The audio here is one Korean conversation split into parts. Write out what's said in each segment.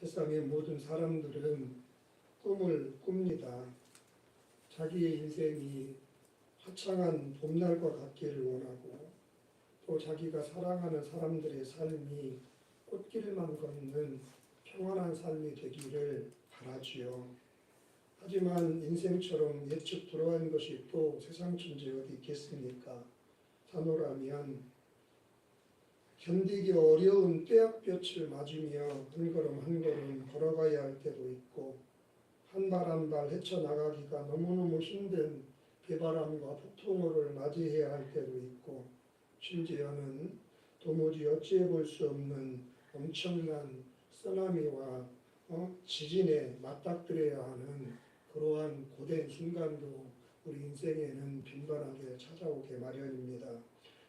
세상의 모든 사람들은 꿈을 꿉니다. 자기의 인생이 화창한 봄날과 같기를 원하고 또 자기가 사랑하는 사람들의 삶이 꽃길만 걷는 평안한 삶이 되기를 바라지요. 하지만 인생처럼 예측 불허한 것이 또 세상 천지에 어디 있겠습니까? 산호라면 견디기 어려운 떼약볕을 맞으며 한 걸음 한 걸음 걸어가야 할 때도 있고 한 발 한 발 헤쳐나가기가 너무너무 힘든 비바람과 폭풍우를 맞이해야 할 때도 있고 심지어는 도무지 어찌해 볼 수 없는 엄청난 쓰나미와 지진에 맞닥뜨려야 하는 그러한 고된 순간도 우리 인생에는 빈번하게 찾아오게 마련입니다.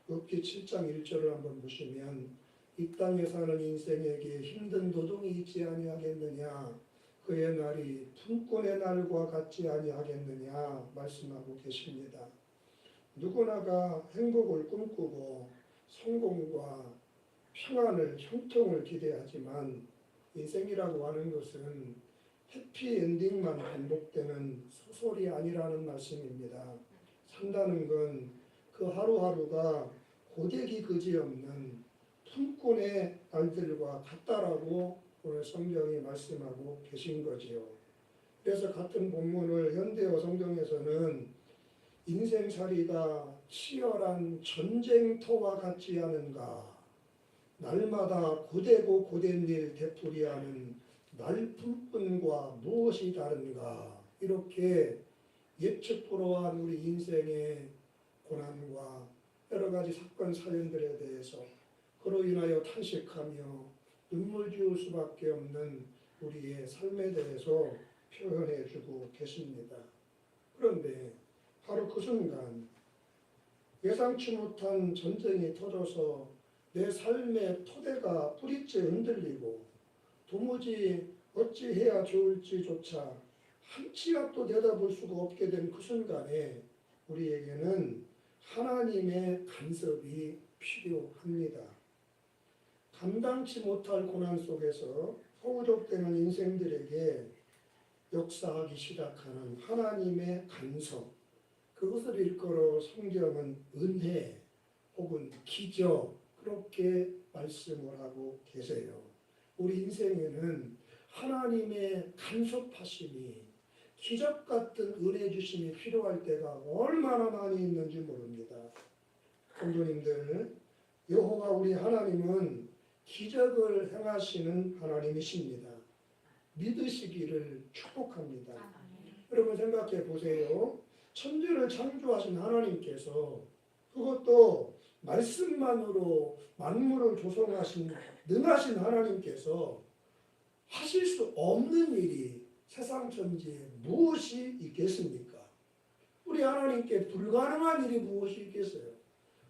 욥기 7장 1절을 한번 보시면 이 땅에 사는 인생에게 힘든 도동이 있지 아니하겠느냐, 그의 날이 품꾼의 날과 같지 아니하겠느냐 말씀하고 계십니다. 누구나가 행복을 꿈꾸고 성공과 평안을, 형통을 기대하지만 인생이라고 하는 것은 해피엔딩만 반복되는 소설이 아니라는 말씀입니다. 산다는 건 그 하루하루가 고되기 그지없는 품꾼의 날들과 같다라고 오늘 성경이 말씀하고 계신 거지요. 그래서 같은 본문을 현대어 성경에서는 인생살이가 치열한 전쟁터와 같지 않은가, 날마다 고되고 고된 일 되풀이하는 날품꾼과 무엇이 다른가, 이렇게 예측 불허한 우리 인생의 고난과 여러 가지 사건 사연들에 대해서 그로 인하여 탄식하며 눈물 지을 수밖에 없는 우리의 삶에 대해서 표현해 주고 계십니다. 그런데 바로 그 순간 예상치 못한 전쟁이 터져서 내 삶의 토대가 뿌리째 흔들리고 도무지 어찌해야 좋을지조차 한 치 앞도 내다볼 수가 없게 된 그 순간에 우리에게는 하나님의 간섭이 필요합니다. 감당치 못할 고난 속에서 허우적대는 인생들에게 역사하기 시작하는 하나님의 간섭, 그것을 일컬어 성경은 은혜 혹은 기적, 그렇게 말씀을 하고 계세요. 우리 인생에는 하나님의 간섭하심이, 기적 같은 은혜 주심이 필요할 때가 얼마나 많이 있는지 모릅니다. 성도님들, 여호와 우리 하나님은 기적을 행하시는 하나님이십니다. 믿으시기를 축복합니다. 여러분 생각해 보세요. 천지를 창조하신 하나님께서, 그것도 말씀만으로 만물을 조성하신 능하신 하나님께서 하실 수 없는 일이 세상 천지에 무엇이 있겠습니까? 우리 하나님께 불가능한 일이 무엇이 있겠어요?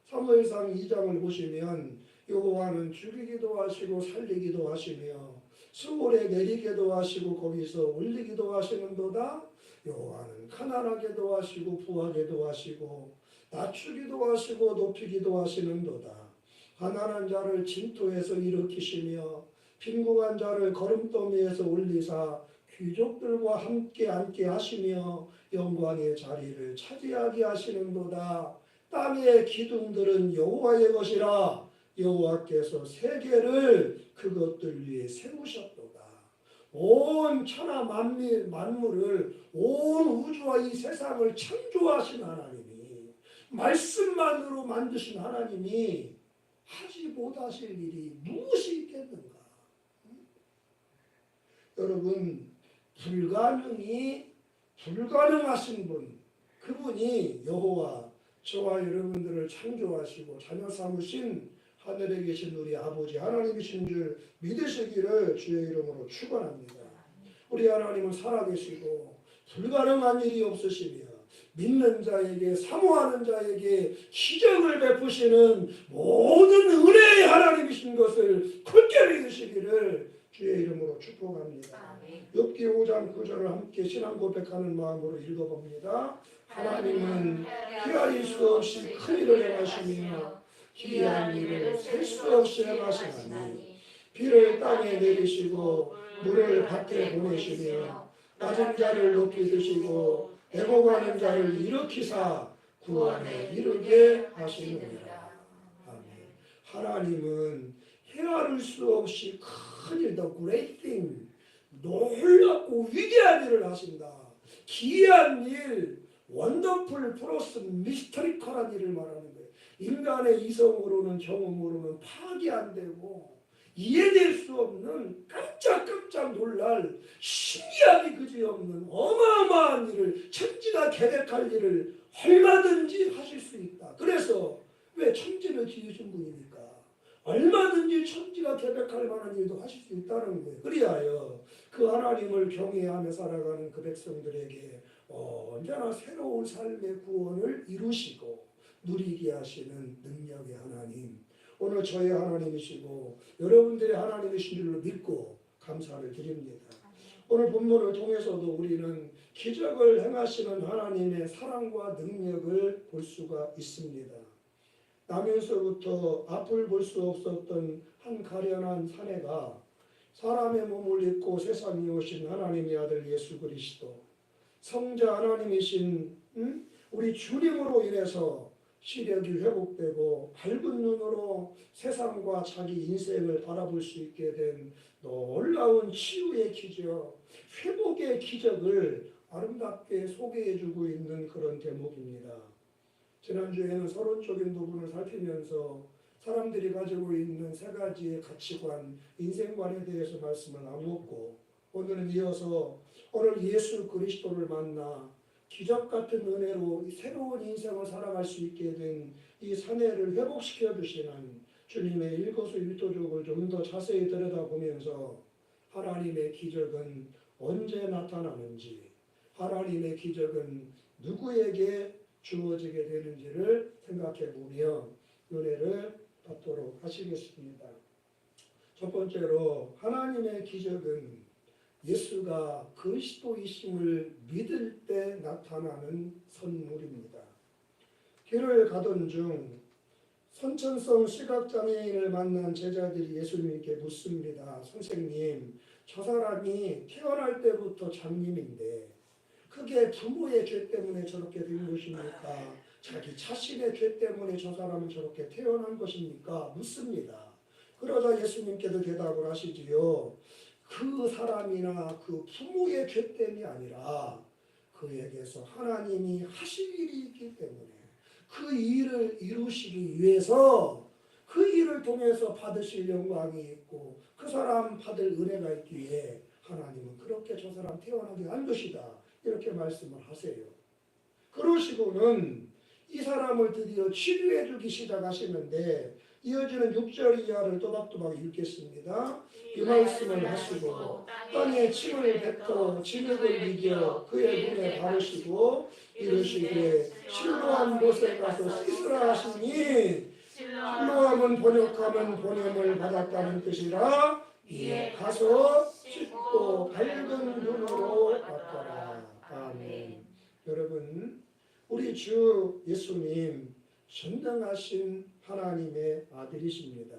사무엘상 2장을 보시면 여호와는 죽이기도 하시고 살리기도 하시며 수월에 내리기도 하시고 거기서 올리기도 하시는도다. 여호와는 가난하게도 하시고 부하게도 하시고 낮추기도 하시고 높이기도 하시는도다. 가난한 자를 진토에서 일으키시며 빈궁한 자를 거름더미에서 올리사 귀족들과 함께 앉게 하시며 영광의 자리를 차지하게 하시는도다. 땅의 기둥들은 여호와의 것이라. 여호와께서 세계를 그것들 위에 세우셨도다. 온 천하 만물을, 온 우주와 이 세상을 창조하신 하나님이, 말씀만으로 만드신 하나님이 하지 못하실 일이 무엇이 있겠는가? 여러분, 불가능하신 분, 그분이 여호와, 저와 여러분들을 창조하시고 자녀 삼으신 하늘에 계신 우리 아버지 하나님이신 줄 믿으시기를 주의 이름으로 축원합니다. 우리 하나님은 살아계시고 불가능한 일이 없으시며 믿는 자에게, 사모하는 자에게 기적을 베푸시는 모든 은혜의 하나님이신 것을 굳게 믿으시기를 주의 이름으로 축복합니다. 욥기 5장 9절을 함께 신앙 고백하는 마음으로 읽어봅니다. 하나님은 헤아릴 수 없이 큰 일을 행하시며 기이한 일을 셀 수 없이 행하시나니 비를 땅에 내리시고 물을 밭에 보내시며 낮은 자를 높이 드시고 애곡하는 자를 일으키사 구원에 이르게 하시느니라. 아멘. 하나님은 헤아릴 수 없이 큰 일, the great thing, 놀랍고 위대한 일을 하신다. 기이한 일, 원더풀 플러스 미스터리컬한 일을 말하는 거예요. 인간의 이성으로는 경험으로는 파악이 안 되고 이해될 수 없는 깜짝깜짝 놀랄 신기하기 그지없는 어마어마한 일을 천지가 계획할 일을 얼마든지 하실 수 있다. 그래서 왜 천지를 지으신 분이니까 얼마든지 천지가 계획할 만한 일도 하실 수 있다는 거예요. 그리하여 그 하나님을 경외하며 살아가는 그 백성들에게 언제나 새로운 삶의 구원을 이루시고 누리게 하시는 능력의 하나님, 오늘 저희 하나님이시고 여러분들의 하나님이신 줄로 믿고 감사를 드립니다. 오늘 본문을 통해서도 우리는 기적을 행하시는 하나님의 사랑과 능력을 볼 수가 있습니다. 나면서부터 앞을 볼 수 없었던 한 가련한 사내가 사람의 몸을 입고 세상에 오신 하나님의 아들 예수 그리스도, 성자 하나님이신 우리 주님으로 인해서 시력이 회복되고 밝은 눈으로 세상과 자기 인생을 바라볼 수 있게 된 놀라운 치유의 기적, 회복의 기적을 아름답게 소개해주고 있는 그런 대목입니다. 지난주에는 서론적인 부분을 살피면서 사람들이 가지고 있는 세 가지의 가치관, 인생관에 대해서 말씀을 나누었고, 오늘은 이어서 오늘 예수 그리스도를 만나 기적 같은 은혜로 새로운 인생을 살아갈 수 있게 된 이 사내를 회복시켜 주시는 주님의 일거수일투족을 좀 더 자세히 들여다보면서 하나님의 기적은 언제 나타나는지, 하나님의 기적은 누구에게 주어지게 되는지를 생각해 보며 은혜를 받도록 하시겠습니다. 첫 번째로 하나님의 기적은 예수가 그리스도이심을 믿을 때 나타나는 선물입니다. 길을 가던 중 선천성 시각장애인을 만난 제자들이 예수님께 묻습니다. 선생님, 저 사람이 태어날 때부터 장님인데 그게 부모의 죄 때문에 저렇게 된 것입니까? 자기 자신의 죄 때문에 저 사람은 저렇게 태어난 것입니까? 묻습니다. 그러자 예수님께서 대답을 하시지요. 그 사람이나 그 부모의 죄 때문이 아니라 그에게서 하나님이 하실 일이 있기 때문에 그 일을 이루시기 위해서 그 일을 통해서 받으실 영광이 있고 그 사람 받을 은혜가 있기에 하나님은 그렇게 저 사람 태어나게 한 것이다. 이렇게 말씀을 하세요. 그러시고는 이 사람을 드디어 치료해 주기 시작하시는데 이어지는 6절 이하를 또박또박 읽겠습니다. 이 말씀을 하시고 땅에 침을 뱉어 진흙을 이겨 그의 눈에 바르시고 이르시되 실로암 곳에 가서 씻으라 하시니, 실로암은 번역하면 보냄을 받았다는 뜻이라 이에 가서 씻고 밝은 눈으로 왔더라. 아멘. 여러분, 우리 주 예수님 전능하신 하나님의 아들이십니다.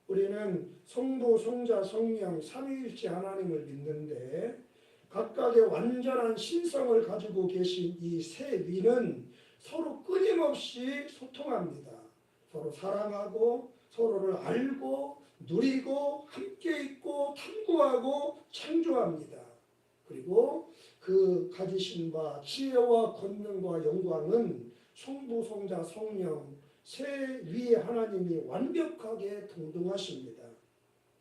우리는 성부, 성자, 성령 삼위일체 하나님을 믿는데 각각의 완전한 신성을 가지고 계신 이 세 위는 서로 끊임없이 소통합니다. 서로 사랑하고 서로를 알고 누리고 함께 있고 탐구하고 창조합니다. 그리고 그 가지신 바 지혜와 권능과 영광은 성부, 성자, 성령 세 위의 하나님이 완벽하게 동등하십니다.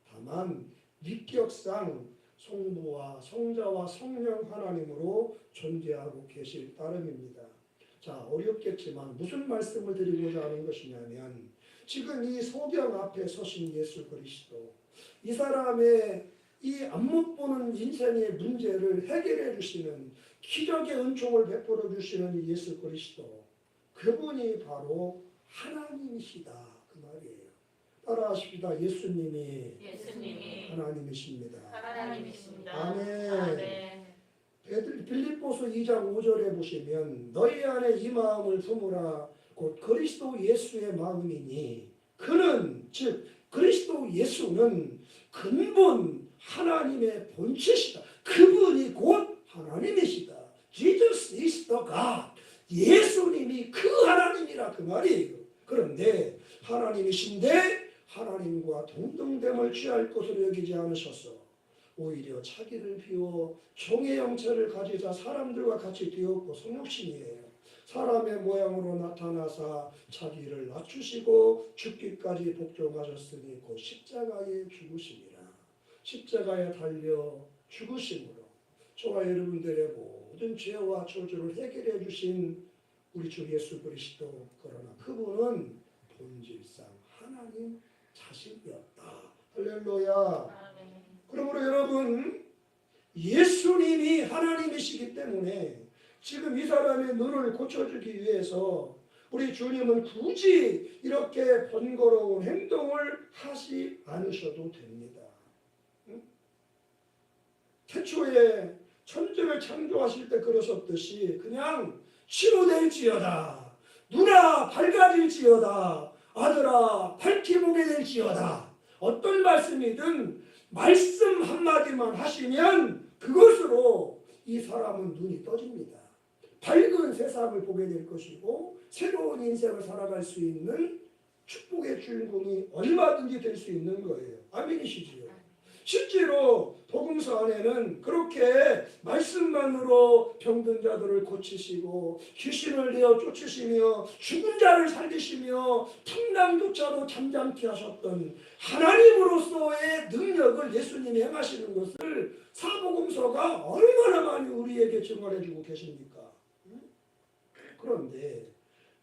다만 위격상 성부와 성자와 성령 하나님으로 존재하고 계실 따름입니다. 자, 어렵겠지만 무슨 말씀을 드리고자 하는 것이냐면 지금 이 소경 앞에 서신 예수 그리스도, 이 사람의 이 안못 보는 인생의 문제를 해결해 주시는 기적의 은총을 베풀어 주시는 이 예수 그리스도, 그분이 바로 하나님이시다 그 말이에요. 따라하십시다. 예수님이 하나님이십니다. 아멘. 아멘. 빌립보서 2장 5절에 보시면 너희 안에 이 마음을 품으라 곧 그리스도 예수의 마음이니 그는 즉 그리스도 예수는 근본 하나님의 본체시다. 그분이 곧 하나님이시다. Jesus is the God. 예수님이 그 하나님이라 그 말이에요. 그런데 하나님이신데 하나님과 동등됨을 취할 것으로 여기지 않으셔서 오히려 자기를 비워 종의 형체를 가지자 사람들과 같이 되었고 성육신이에요. 사람의 모양으로 나타나사 자기를 낮추시고 죽기까지 복종하셨으니 곧 십자가에 죽으시니라. 십자가에 달려 죽으심으로 저와 여러분들의 모든 죄와 저주를 해결해 주신 우리 주 예수 그리스도, 그러나 그분은 본질상 하나님 자신이었다. 할렐루야. 그러므로 여러분, 예수님이 하나님이시기 때문에 지금 이 사람의 눈을 고쳐주기 위해서 우리 주님은 굳이 이렇게 번거로운 행동을 하지 않으셔도 됩니다. 태초에 천지를 창조하실 때 그러셨듯이 그냥 치료될지어다, 누나 밝아질지어다, 아들아 밝게 보게 될지어다, 어떤 말씀이든 말씀 한마디만 하시면 그것으로 이 사람은 눈이 떠집니다. 밝은 세상을 보게 될 것이고 새로운 인생을 살아갈 수 있는 축복의 주인공이 얼마든지 될 수 있는 거예요. 아멘이시지요? 실제로 복음서 안에는 그렇게 말씀만으로 병든 자들을 고치시고 귀신을 내어 쫓으시며 죽은 자를 살리시며 풍랑조차도 잠잠케 하셨던 하나님으로서의 능력을 예수님이 행하시는 것을 사복음서가 얼마나 많이 우리에게 증언해주고 계십니까? 그런데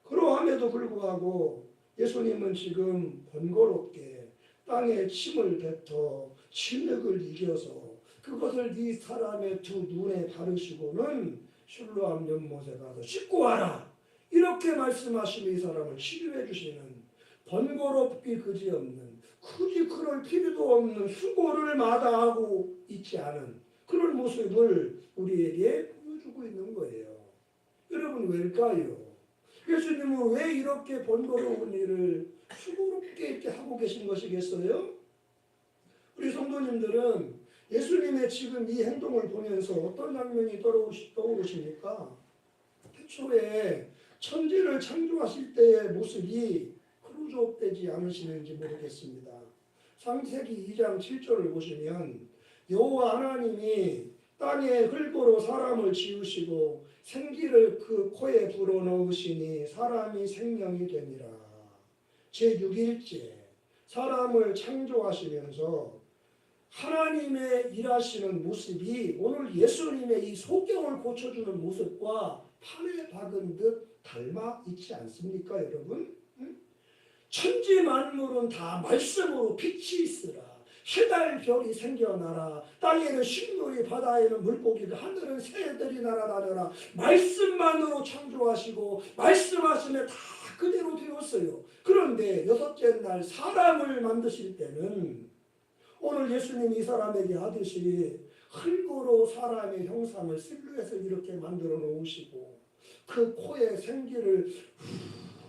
그러함에도 불구하고 예수님은 지금 번거롭게 땅에 침을 뱉어 진흙을 이겨서 그것을 이 사람의 두 눈에 바르시고는 실로암 연못에 가서 씻고 와라, 이렇게 말씀하시며 이 사람을 치료해 주시는, 번거롭기 그지없는, 굳이 그럴 필요도 없는 수고를 마다하고 있지 않은 그런 모습을 우리에게 보여주고 있는 거예요. 여러분, 왜일까요? 예수님은 왜 이렇게 번거로운 일을 수고롭게 이렇게 하고 계신 것이겠어요? 우리 성도님들은 예수님의 지금 이 행동을 보면서 어떤 장면이 떠오르십니까? 태초에 천지를 창조하실 때의 모습이 크루즈업되지 않으시는지 모르겠습니다. 창세기 2장 7절을 보시면 여호와 하나님이 땅에 흙으로 사람을 지으시고 생기를 그 코에 불어넣으시니 사람이 생명이 되니라. 제6일째 사람을 창조하시면서 하나님의 일하시는 모습이 오늘 예수님의 이 소경을 고쳐주는 모습과 판에 박은 듯 닮아 있지 않습니까, 여러분? 천지 만물은 다 말씀으로 빛이 있으라. 해달 별이 생겨나라. 땅에는 식물이, 바다에는 물고기가, 하늘은 새들이 날아다녀라. 말씀만으로 창조하시고 말씀하시면 다 그대로 되었어요. 그런데 여섯째 날 사람을 만드실 때는 오늘 예수님이 이 사람에게 하듯이 흙으로 사람의 형상을 실루엣을 이렇게 만들어 놓으시고 그 코에 생기를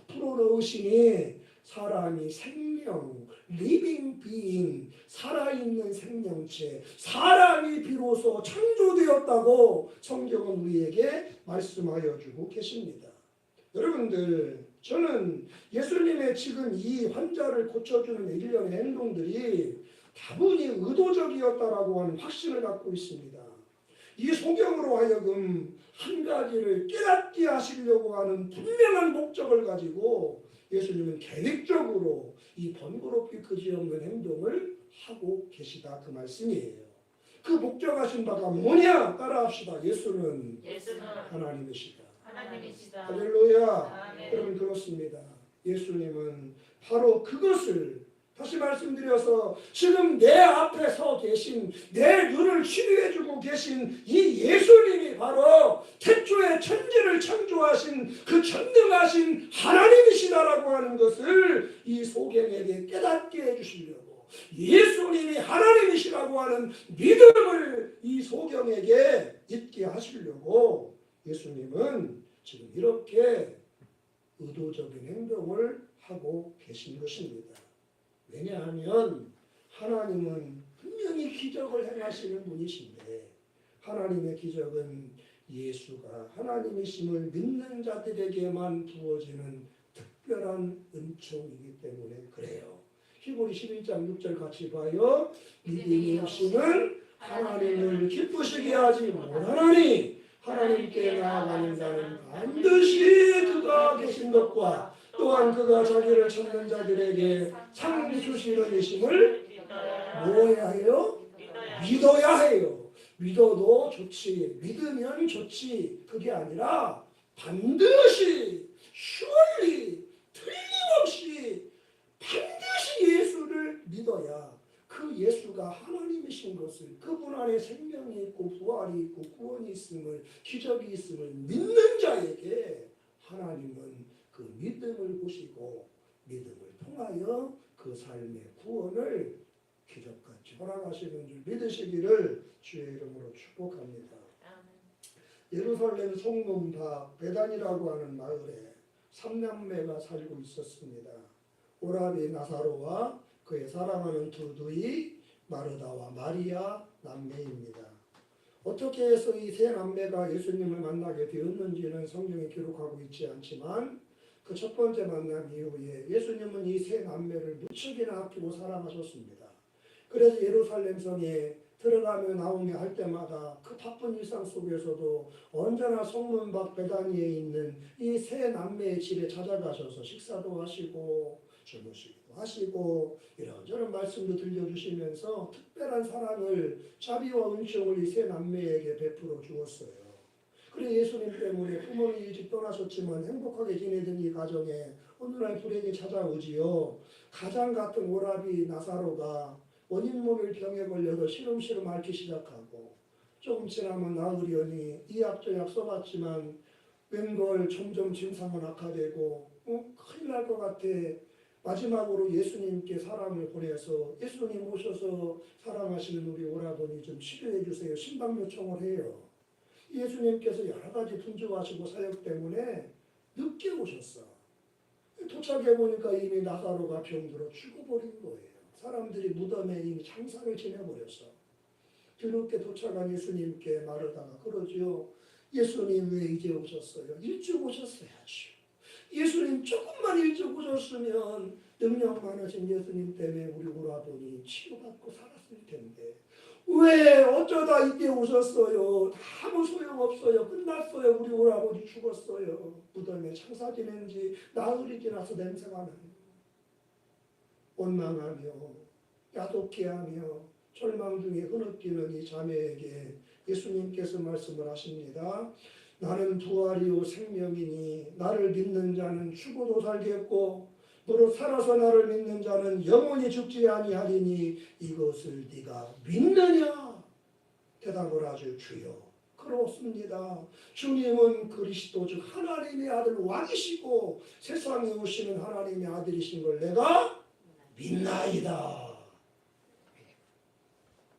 불어넣으시니 사람이 생명, 리빙 비잉, 살아있는 생명체, 사람이 비로소 창조되었다고 성경은 우리에게 말씀하여 주고 계십니다. 여러분들, 저는 예수님의 지금 이 환자를 고쳐주는 일련의 행동들이 다분히 의도적이었다라고 하는 확신을 갖고 있습니다. 이 소경으로 하여금 한 가지를 깨닫게 하시려고 하는 분명한 목적을 가지고 예수님은 계획적으로 이 번거롭기 그지없는 행동을 하고 계시다, 그 말씀이에요. 그 목적하신 바가 뭐냐? 따라합시다. 예수는 하나님이시다. 할렐루야. 여러분, 그렇습니다. 예수님은 바로 그것을, 다시 말씀드려서 지금 내 앞에 서 계신, 내 눈을 치료해주고 계신 이 예수님이 바로 태초에 천지를 창조하신 그 전능하신 하나님이시다라고 하는 것을 이 소경에게 깨닫게 해주시려고, 예수님이 하나님이시라고 하는 믿음을 이 소경에게 잊게 하시려고 예수님은 지금 이렇게 의도적인 행동을 하고 계신 것입니다. 왜냐하면 하나님은 기적을 행하시는 분이신데 하나님의 기적은 예수가 하나님이심을 믿는 자들에게만 부어지는 특별한 은총이기 때문에 그래요. 히브리 11장 6절 같이 봐요. 믿음이 없이는 하나님을 기쁘시게 하지 못하나니 하나님께 나아가는 자는 반드시 그가 계신 것과 또한 그가 자기를 찾는 자들에게 상 주시는 이심을 뭐해야 해요? 믿어야 해요. 믿어도 좋지, 믿으면 좋지, 그게 아니라 반드시, surely, 틀림없이 반드시 예수를 믿어야 그 예수가 하나님이신 것을, 그분 안에 생명이 있고 부활이 있고 구원이 있음을, 기적이 있음을 믿는 자에게 하나님은 그 믿음을 보시고 믿음을 통하여 그 삶의 구원을 기적같이 허락하시는 줄 믿으시기를 주의 이름으로 축복합니다. 예루살렘 성문 밖 베단이라고 하는 마을에 삼남매가 살고 있었습니다. 오라비 나사로와 그의 사랑하는 두 누이 마르다와 마리아 남매입니다. 어떻게 해서 이 세 남매가 예수님을 만나게 되었는지는 성경에 기록하고 있지 않지만 그 첫 번째 만남 이후에 예수님은 이 세 남매를 무척이나 아끼고 사랑하셨습니다. 그래서 예루살렘 성에 들어가며 나오며 할 때마다 그 바쁜 일상 속에서도 언제나 성문 밖 베다니에 있는 이 세 남매의 집에 찾아가셔서 식사도 하시고 주무시기도 하시고 이런저런 말씀도 들려주시면서 특별한 사랑을, 자비와 은총을 이 세 남매에게 베풀어 주었어요. 그래 예수님 때문에 부모는 일찍 떠나셨지만 행복하게 지내던 이 가정에 어느 날 불행이 찾아오지요. 가장 같은 오라비 나사로가 원인 모를 병에 걸려서 시름시름 앓기 시작하고 조금 지나면 나으려니 이약저약 써봤지만 웬걸 점점 증상은 악화되고 큰일 날 것 같아. 마지막으로 예수님께 사람을 보내서 예수님 오셔서 사랑하시는 우리 오라버니 좀 치료해 주세요. 신방 요청을 해요. 예수님께서 여러 가지 분주하시고 사역 때문에 늦게 오셨어. 도착해 보니까 이미 나사로가 병들어 죽어버린 거예요. 사람들이 무덤에 이미 장사를 지내버렸어. 뒤늦게 도착한 예수님께 말하다가 그러지요. 예수님 왜 이제 오셨어요? 일찍 오셨어야지. 예수님 조금만 일찍 오셨으면 능력 많으신 예수님 때문에 우리 오라버니 치료받고 살았을 텐데 왜 어쩌다 이때 오셨어요? 아무 소용없어요. 끝났어요. 우리 오라버니 죽었어요. 무덤에 장사 지낸 지 나흘이 지나서 냄새가 나요. 원망하며 야속해하며 절망 중에 흐느끼는 이 자매에게 예수님께서 말씀을 하십니다. 나는 부활이요 생명이니 나를 믿는 자는 죽어도 살겠고 무릇 살아서 나를 믿는 자는 영원히 죽지 아니하리니 이것을 네가 믿느냐? 대답을 하죠. 주여 그렇습니다. 주님은 그리스도 즉 하나님의 아들 왕이시고 세상에 오시는 하나님의 아들이신 걸 내가 믿나이다.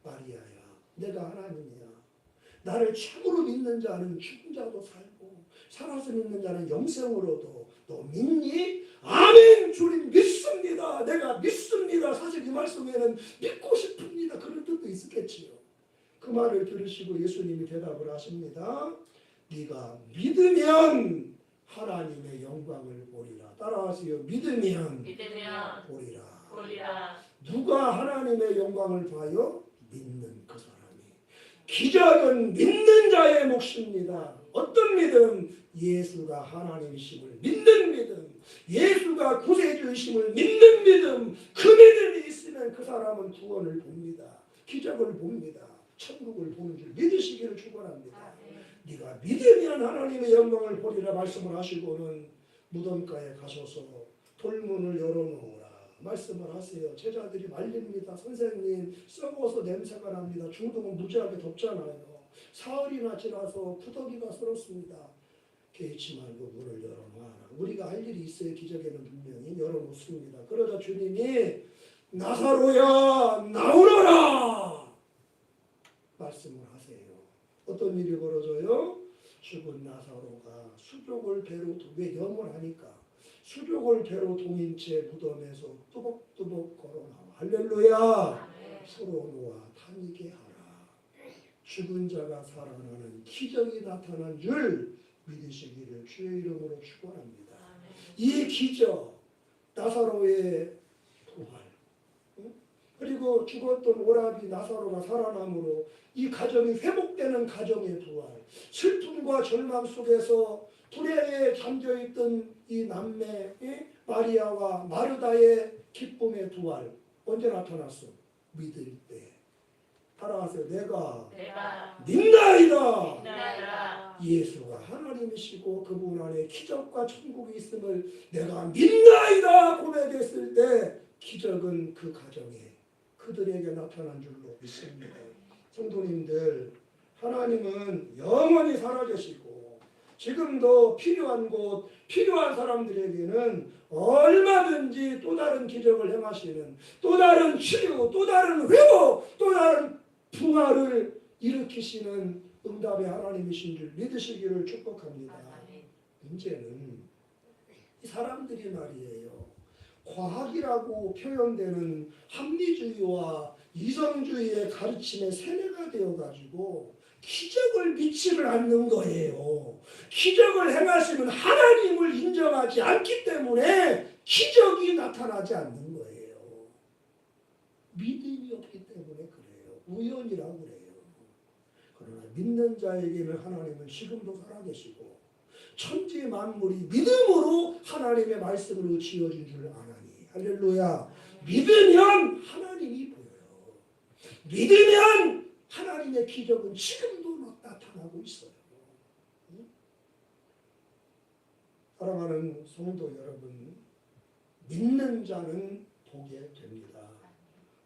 마리아야 내가 하나님이야. 나를 참으로 믿는 자는 죽은 자도 살고 살아서 믿는 자는 영생으로도 너 믿니? 아멘. 주님 믿습니다. 내가 믿습니다. 사실 이 말씀에는 믿고 싶습니다. 그런 뜻도 있었겠지요. 그 말을 들으시고 예수님이 대답을 하십니다. 네가 믿으면 하나님의 영광을 보리라. 따라하세요. 믿으면 보리라. 누가 하나님의 영광을 봐요? 믿는 그 사람이. 기적은 믿는 자의 몫입니다. 어떤 믿음? 예수가 하나님이심을 믿는 믿음, 예수가 구세주이심을 믿는 믿음. 그 믿음이 있으면 그 사람은 구원을 봅니다. 기적을 봅니다. 천국을 보는 줄 믿으시기를 축원합니다. 네가 믿으면 하나님의 영광을 보리라 말씀을 하시고는 무덤가에 가셔서 돌문을 열어놓으라 말씀을 하세요. 제자들이 말립니다. 선생님 썩어서 냄새가 납니다. 중동은 무지하게 덥잖아요. 사흘이나 지나서 구더기가 썰었습니다. 개의치 말고 문을 열어놔라. 우리가 할 일이 있어야 기적에는 분명히 열어놓습니다. 그러자 주님이 나사로야 나오너라 말씀을 하세요. 어떤 일이 벌어져요? 죽은 나사로가 수족을 배로 왜 염을 하니까 수족을 배로 동인 채 무덤에서 뚜벅뚜벅 걸어나와. 할렐루야. 서로 놓아 다니게 하라. 죽은 자가 살아나는 기적이 나타난 줄 믿으시기를 주의 이름으로 축원합니다. 이 기적, 나사로의 부활, 그리고 죽었던 오라비 나사로가 살아남으로 이 가정이 회복되는 가정의 부활, 슬픔과 절망 속에서 불행에 잠겨있던 이 남매 마리아와 마르다의 기쁨의 부활, 언제 나타났어? 믿을 때. 따라하세요. 내가 믿나이다. 예수가 하나님이시고 그분 안에 기적과 천국이 있음을 내가 믿나이다 고백했을 때 기적은 그 가정에 그들에게 나타난 줄로 믿습니다. 성도님들, 하나님은 영원히 살아계시고 지금도 필요한 곳, 필요한 사람들에게는 얼마든지 또 다른 기적을 행하시는, 또 다른 치료, 또 다른 회복, 또 다른 부활을 일으키시는 응답의 하나님이신 줄 믿으시기를 축복합니다. 문제는 이 사람들이 말이에요, 과학이라고 표현되는 합리주의와 이성주의의 가르침에 세뇌가 되어가지고 기적을 믿지를 않는 거예요. 기적을 행하시는 하나님을 인정하지 않기 때문에 기적이 나타나지 않는 거예요. 믿음이 없기 때문에 그래요. 우연이라고 그래요. 그러나 믿는 자에게는 하나님은 지금도 살아계시고 천지 만물이 믿음으로 하나님의 말씀으로 지어진 줄 아나니. 할렐루야. 믿으면 하나님이 보여요. 믿으면 하나님의 기적은 지금도 나타나고 있어요. 사랑하는 성도 여러분, 믿는 자는 보게 됩니다.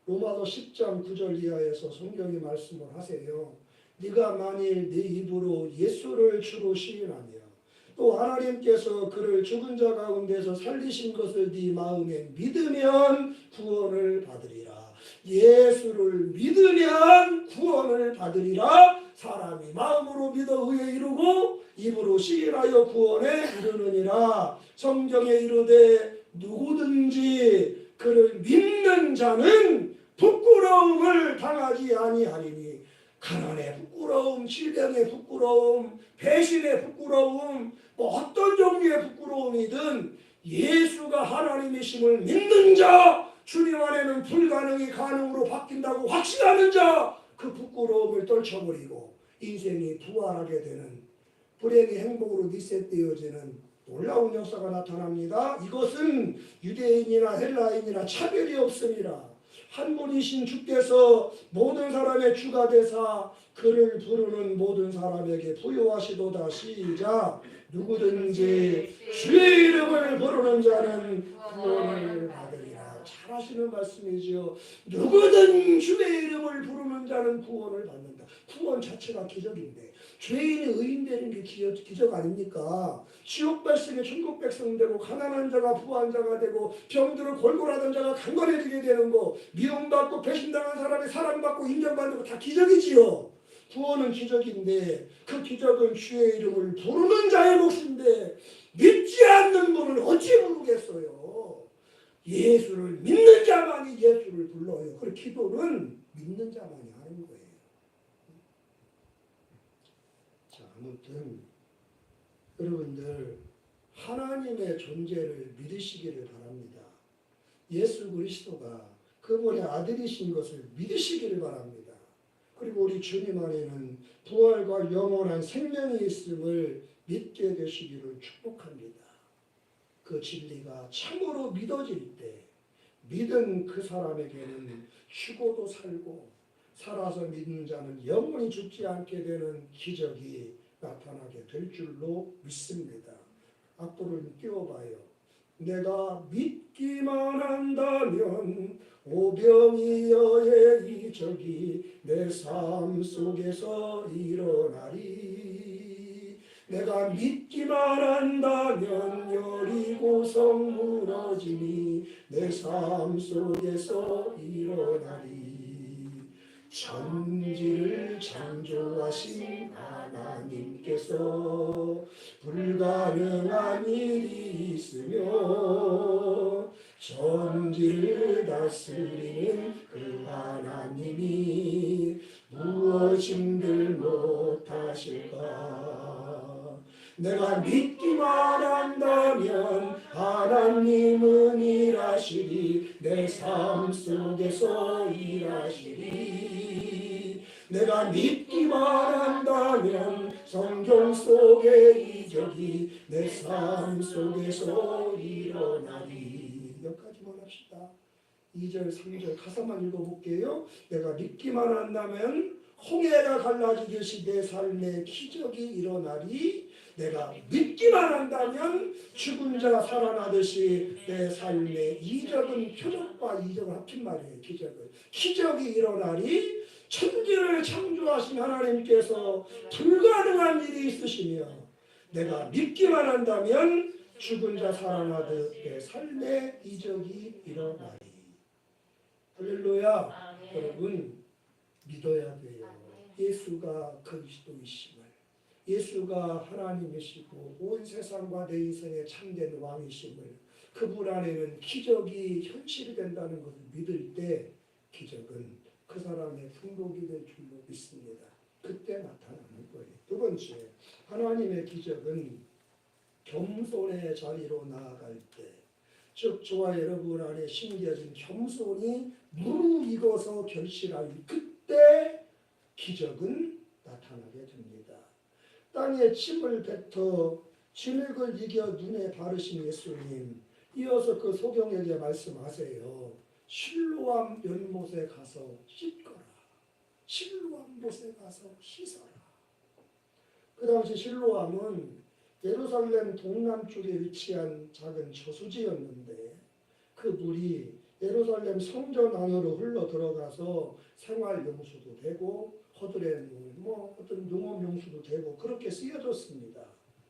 로마서 10장 9절 이하에서 성경이 말씀을 하세요. 네가 만일 네 입으로 예수를 주로 시인하며 또 하나님께서 그를 죽은 자 가운데서 살리신 것을 네 마음에 믿으면 구원을 받으리라. 예수를 믿으면 구원을 받으리라. 사람이 마음으로 믿어 의에 이르고 입으로 시인하여 구원에 이르느니라. 성경에 이르되 누구든지 그를 믿는 자는 부끄러움을 당하지 아니하리니. 가난의 부끄러움, 질병의 부끄러움, 배신의 부끄러움, 어떤 종류의 부끄러움이든 예수가 하나님이심을 믿는 자, 주님 안에는 불가능이 가능으로 바뀐다고 확신하는 자, 그 부끄러움을 떨쳐버리고 인생이 부활하게 되는, 불행이 행복으로 리셋되어지는 놀라운 역사가 나타납니다. 이것은 유대인이나 헬라인이나 차별이 없습니다. 한 분이신 주께서 모든 사람의 주가 되사 그를 부르는 모든 사람에게 부요하시도다. 시작. 누구든지 주의 이름을 부르는 자는 구원을 받으리라. 잘 하시는 말씀이지요. 누구든 주의 이름을 부르는 자는 구원을 받는다. 구원 자체가 기적인데 죄인이 의인 되는 게 기적 아닙니까? 지옥 백성이 천국 백성 되고 가난한 자가 부한 자가 되고 병들어 골골하던 자가 강건해지게 되는 거, 미움받고 배신당한 사람이 사랑받고 인정받는 거 다 기적이지요. 구원은 기적인데 그 기적은 주의 이름을 부르는 자의 몫인데 믿지 않는 분은 어찌 부르겠어요. 예수를 믿는 자만이 예수를 불러요. 그리고 기도는 믿는 자만이 하는 거예요. 자, 아무튼 여러분들 하나님의 존재를 믿으시기를 바랍니다. 예수 그리스도가 그분의 아들이신 것을 믿으시기를 바랍니다. 그리고 우리 주님 안에는 부활과 영원한 생명이 있음을 믿게 되시기를 축복합니다. 그 진리가 참으로 믿어질 때 믿은 그 사람에게는 죽어도 살고 살아서 믿는 자는 영원히 죽지 않게 되는 기적이 나타나게 될 줄로 믿습니다. 악보를 띄워봐요. 내가 믿기만 한다면 오병이어의 이적이 내 삶 속에서 일어나리. 내가 믿기만 한다면 여리고성 무너지니 내 삶 속에서 일어나리. 천지를 창조하신 하나님께서 불가능한 일이 있으며 천지를 다스리는 그 하나님이 무엇인들 못하실까. 내가 믿기만 한다면 하나님은 일하시리. 내 삶 속에서 일하시리. 내가 믿기만 한다면 성경 속의 이적이 내 삶 속에서 일어나리. 여기까지만 합시다. 2절 3절 가사만 읽어볼게요. 내가 믿기만 한다면 홍해가 갈라지듯이 내 삶에 기적이 일어나리. 내가 믿기만 한다면 죽은 자가 살아나듯이 내 삶에 이적은, 표적과 이적을 합친 말이에요. 기적이 일어나리. 천지를 창조하신 하나님께서 불가능한 일이 있으시며 내가 믿기만 한다면 죽은 자 살아나듯 내 삶에 이적이 일어나리. 할렐루야. 여러분 믿어야 돼요. 예수가 그리스도이심을, 예수가 하나님이시고 온 세상과 내 인생의 참된 왕이심을, 그분 안에는 기적이 현실이 된다는 것을 믿을 때 기적은 그 사람의 풍족이 될 줄로 믿습니다. 그때 나타나는 거예요. 두 번째, 하나님의 기적은 겸손의 자리로 나아갈 때, 즉 저와 여러분 안에 심겨진 겸손이 무르익어서 결실할 그때 기적은 나타나게 됩니다. 땅에 침을 뱉어 진흙을 이겨 눈에 바르신 예수님, 이어서 그 소경에게 말씀하세요. 실로암 연못에 가서 씻거라. 실로암 못에 가서 씻어라. 그 당시 실로암은 예루살렘 동남쪽에 위치한 작은 저수지였는데 그 물이 예루살렘 성전 안으로 흘러 들어가서 생활 용수도 되고 허들의 물, 어떤 농업 용수도 되고 그렇게 쓰여졌습니다.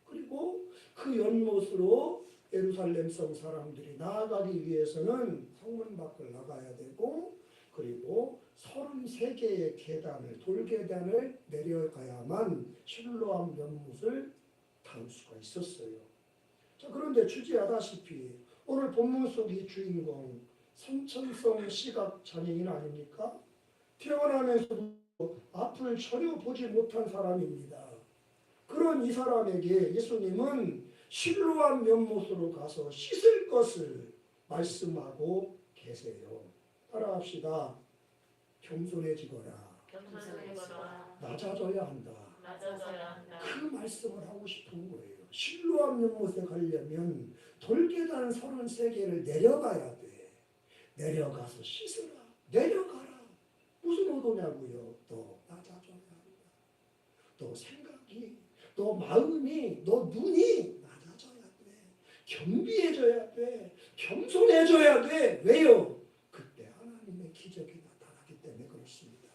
그리고 그 연못으로 예루살렘 성 사람들이 나아가기 위해서는 성문 밖을 나가야 되고, 그리고 33개의 계단을, 돌계단을 내려가야만 실로암 연못을 닿을 수가 있었어요. 자, 그런데 주지하다시피 오늘 본문 속의 주인공 선천성 시각 장애인 아닙니까? 태어나면서도 앞을 전혀 보지 못한 사람입니다. 그런 이 사람에게 예수님은 실로암 연못으로 가서 씻을 것을 말씀하고 계세요. 따라합시다. 겸손해지거라. 낮아져야 한다. 그 말씀을 하고 싶은 거예요. 실로암 연못에 가려면 돌계단 33개를 내려가야 돼. 내려가서 씻으라. 내려가라. 무슨 의도냐고요. 너 낮아져야 한다. 너 생각이, 너 마음이, 너 눈이 낮아져야 돼. 겸비해져야 돼. 겸손해져야 돼. 왜요? 그때 하나님의 기적이 나타나기 때문에 그렇습니다.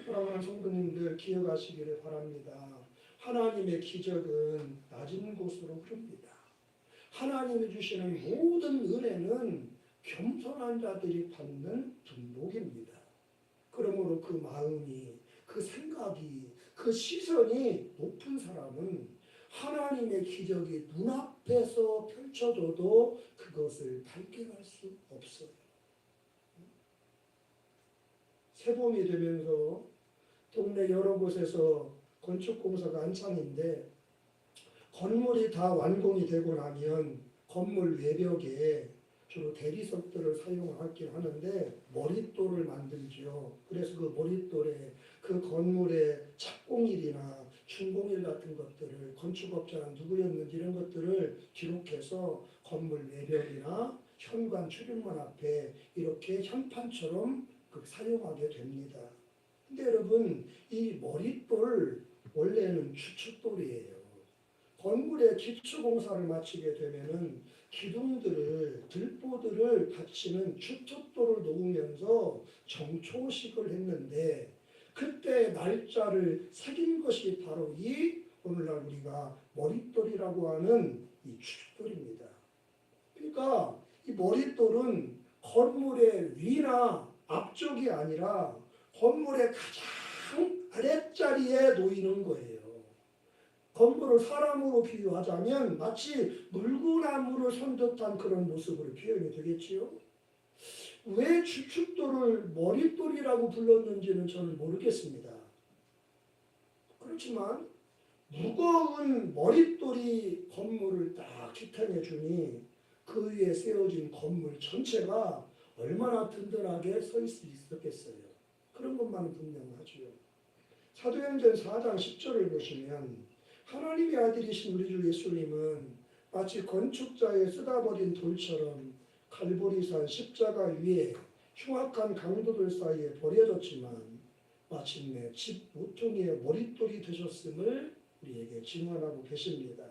사랑하는 성도님들 기억하시기를 바랍니다. 하나님의 기적은 낮은 곳으로 흐릅니다. 하나님이 주시는 모든 은혜는 겸손한 자들이 받는 분복입니다. 그러므로 그 마음이, 그 생각이, 그 시선이 높은 사람은 하나님의 기적이 눈앞에서 펼쳐져도 그것을 발견할 수 없어요. 새봄이 되면서 동네 여러 곳에서 건축공사가 한창인데 건물이 다 완공이 되고 나면 건물 외벽에 주로 대리석들을 사용하긴 하는데 머릿돌을 만들죠. 그래서 그 머릿돌에 그 건물의 착공일이나 준공일 같은 것들을, 건축업자가 누구였는지 이런 것들을 기록해서 건물 외벽이나 현관 출입문 앞에 이렇게 현판처럼 사용하게 됩니다. 근데 여러분, 이 머릿돌 원래는 주춧돌이에요. 건물의 기초공사를 마치게 되면은 기둥들을, 들보들을 받치는 주춧돌을 놓으면서 정초식을 했는데 그때 날짜를 새긴 것이 바로 이 오늘날 우리가 머릿돌이라고 하는 이 주춧돌입니다. 그러니까 이 머릿돌은 건물의 위나 앞쪽이 아니라 건물의 가장 아랫자리에 놓이는 거예요. 건물을 사람으로 비유하자면 마치 물구나무를 손 듯한 그런 모습으로 표현이 되겠지요. 왜 주춧돌을 머릿돌이라고 불렀는지는 저는 모르겠습니다. 그렇지만 무거운 머릿돌이 건물을 딱 지탱해 주니 그 위에 세워진 건물 전체가 얼마나 든든하게 서 있을 수 있었겠어요. 그런 것만은 분명하죠. 사도행전 4장 10절을 보시면 하나님의 아들이신 우리 주 예수님은 마치 건축자의 쓰다버린 돌처럼 갈보리산 십자가 위에 흉악한 강도들 사이에 버려졌지만 마침내 집 모퉁이의 머릿돌이 되셨음을 우리에게 증언하고 계십니다.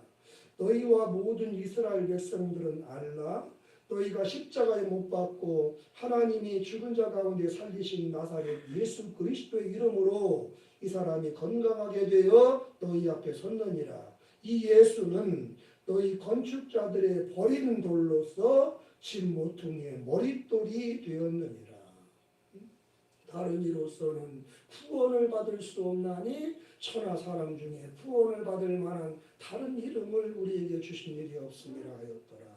너희와 모든 이스라엘 백성들은 알라. 너희가 십자가에 못 박고 하나님이 죽은 자 가운데 살리신 나사렛 예수 그리스도의 이름으로 이 사람이 건강하게 되어 너희 앞에 섰느니라. 이 예수는 너희 건축자들의 버린 돌로서 집 모퉁이의 머릿돌이 되었느니라. 다른 이로서는 구원을 받을 수 없나니 천하 사람 중에 구원을 받을 만한 다른 이름을 우리에게 주신 일이 없음이라 하였더라.